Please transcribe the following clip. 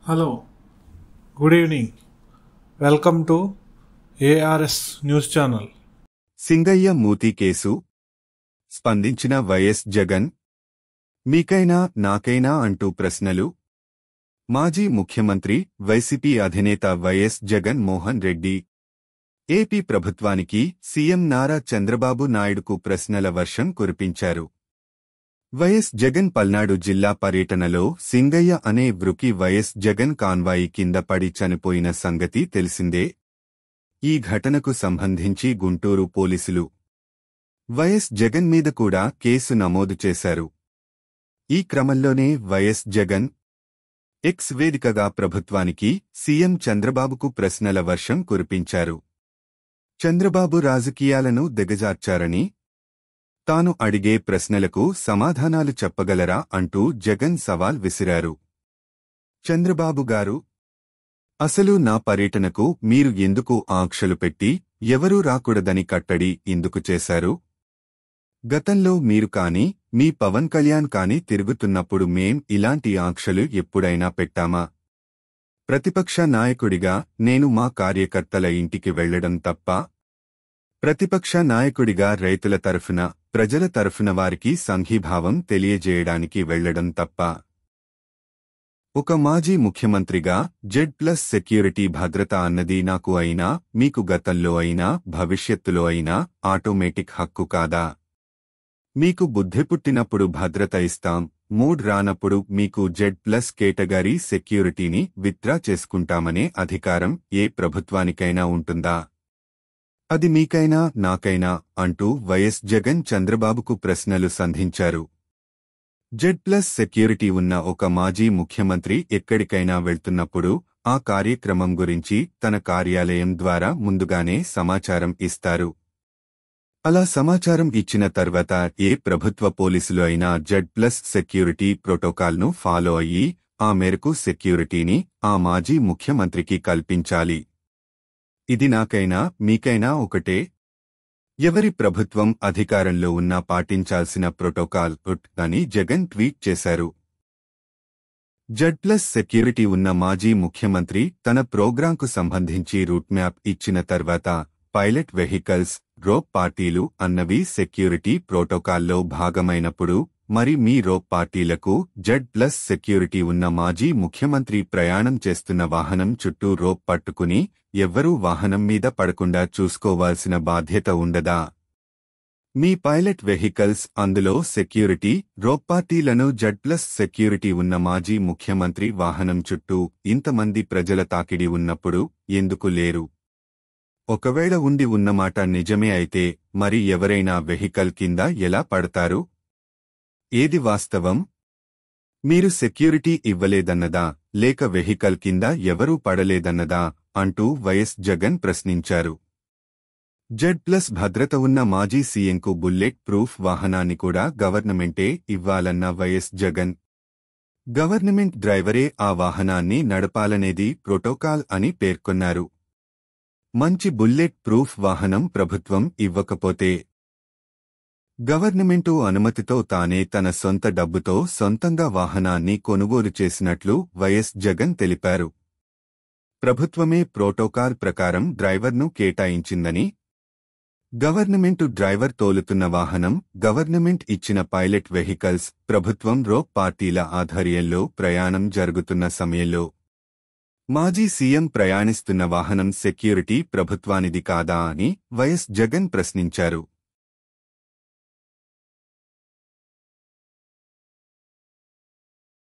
Hello, good evening. Welcome to ARS news channel. Singayya మూతి case స్పందించిన YS Jagan. మీకైనా నాకైనా అంటూ ప్రశ్నలు. మాజీ ముఖ్యమంత్రి వైసీపీ అధినేత వైఎస్ జగన్ మోహన్ రెడ్డి ఏపీ ప్రభుత్వానికి సీఎం నారా చంద్రబాబు నాయుడుకు ప్రశ్నల వర్షం కురిపించారు. వైఎస్ జగన్ పల్నాడు జిల్లా పర్యటనలో సింగయ్య అనే వృకి వైఎస్ జగన్ కాన్వాయి కింద పడి చనిపోయిన సంగతి తెలిసిందే. ఈ ఘటనకు సంబంధించి గుంటూరు పోలీసులు వైఎస్ జగన్ మీద కూడా కేసు నమోదు చేశారు. ఈ క్రమంలోనే వైఎస్ జగన్ ఎక్స్ వేదికగా ప్రభుత్వానికి సీఎం చంద్రబాబుకు ప్రశ్నల వర్షం కురిపించారు. చంద్రబాబు రాజకీయాలను దిగజార్చారని, తాను అడిగే ప్రశ్నలకు సమాధానాలు చెప్పగలరా అంటూ జగన్ సవాల్ విసిరారు. చంద్రబాబు గారు, అసలు నా పర్యటనకు మీరు ఎందుకు ఆంక్షలు పెట్టి ఎవరూ రాకూడదని కట్టడి ఎందుకు చేశారు? గతంలో మీరు కాని మీ పవన్ కళ్యాణ్ కాని తిరుగుతున్నప్పుడు మేం ఇలాంటి ఆంక్షలు ఎప్పుడైనా పెట్టామా? ప్రతిపక్ష నాయకుడిగా నేను మా కార్యకర్తల ఇంటికి వెళ్లడం తప్ప? ప్రతిపక్ష నాయకుడిగా రైతుల తరఫున, ప్రజల తరఫున వారికి సంఘీభావం తెలియజేయడానికి వెళ్లడం తప్ప? ఒక మాజీ ముఖ్యమంత్రిగా జెడ్+ సెక్యూరిటీ భద్రత అన్నది నాకు అయినా, మీకు గతంలో అయినా, భవిష్యత్తులో అయినా ఆటోమేటిక్ హక్కు కాదా? మీకు బుద్ధి పుట్టినప్పుడు భద్రత ఇస్తాం, మూడ్ రానప్పుడు మీకు జెడ్+ కేటగిరీ సెక్యూరిటీని విత్డ్రా చేసుకుంటామనే అధికారం ఏ ప్రభుత్వానికైనా ఉంటుందా? అది మీకైనా నాకైనా అంటూ వైఎస్ జగన్ చంద్రబాబుకు ప్రశ్నలు సంధించారు. జెడ్+ సెక్యూరిటీ ఉన్న ఒక మాజీ ముఖ్యమంత్రి ఎక్కడికైనా వెళ్తున్నప్పుడు ఆ కార్యక్రమం గురించి తన కార్యాలయం ద్వారా ముందుగానే సమాచారం ఇస్తారు. అలా సమాచారం ఇచ్చిన తర్వాత ఏ ప్రభుత్వ పోలీసులు అయినా జెడ్+ సెక్యూరిటీ ప్రోటోకాల్ను ఫాలో అయ్యి ఆ మేరకు సెక్యూరిటీని ఆ మాజీ ముఖ్యమంత్రికి కల్పించాలి. ఇది నాకైనా మీకైనా ఒకటే. ఎవరి ప్రభుత్వం అధికారంలో ఉన్నా పాటించాల్సిన ప్రోటోకాల్ అని జగన్ ట్వీట్ చేశారు. జెడ్+ సెక్యూరిటీ ఉన్న మాజీ ముఖ్యమంత్రి తన ప్రోగ్రాంకు సంబంధించి రూట్ మ్యాప్ ఇచ్చిన తర్వాత పైలట్ వెహికల్స్, రోప్ పార్టీలు అన్నవి సెక్యూరిటీ ప్రోటోకాల్లో భాగమైనప్పుడు మరి మీ రోప్ పార్టీలకు జెడ్+ సెక్యూరిటీ ఉన్న మాజీ ముఖ్యమంత్రి ప్రయాణం చేస్తున్న వాహనం చుట్టూ రోప్ పట్టుకుని ఎవ్వరూ వాహనం మీద పడకుండా చూసుకోవాల్సిన బాధ్యత ఉండదా? మీ పైలట్ వెహికల్స్, అందులో సెక్యూరిటీ, రోప్ పార్టీలను జెడ్+ సెక్యూరిటీ ఉన్న మాజీ ముఖ్యమంత్రి వాహనం చుట్టూ ఇంతమంది ప్రజల తాకిడి ఉన్నప్పుడు ఎందుకు లేరు? ఒకవేళ ఉండి ఉన్నమాట నిజమే అయితే మరి ఎవరైనా వెహికల్ కింద ఎలా పడతారు? ఏది వాస్తవం? మీరు సెక్యూరిటీ ఇవ్వలేదన్నదా, లేక వెహికల్ కింద ఎవరూ పడలేదన్నదా అంటూ వైఎస్ జగన్ ప్రశ్నించారు. జెడ్+ భద్రత ఉన్న మాజీ సీఎంకు బుల్లెట్ ప్రూఫ్ వాహనాన్ని కూడా గవర్నమెంటే ఇవ్వాలన్న వైఎస్ జగన్, గవర్నమెంట్ డ్రైవరే ఆ వాహనాన్ని నడపాలనేది ప్రోటోకాల్ అని పేర్కొన్నారు. మంచి బుల్లెట్ ప్రూఫ్ వాహనం ప్రభుత్వం ఇవ్వకపోతే గవర్నమెంటు అనుమతితో తానే తన సొంత డబ్బుతో సొంతంగా వాహనాన్ని కొనుగోలు చేసినట్లు వైఎస్ జగన్ తెలిపారు. ప్రభుత్వమే ప్రోటోకాల్ ప్రకారం డ్రైవర్ను కేటాయించిందని, గవర్నమెంటు డ్రైవర్ తోలుతున్న వాహనం, గవర్నమెంట్ ఇచ్చిన పైలట్ వెహికల్స్ ప్రభుత్వం రోప్ పార్టీల ఆధ్వర్యంలో ప్రయాణం జరుగుతున్న సమయంలో మాజీ సీఎం ప్రయాణిస్తున్న వాహనం సెక్యూరిటీ ప్రభుత్వానిది కాదా అని వైఎస్ జగన్ ప్రశ్నించారు.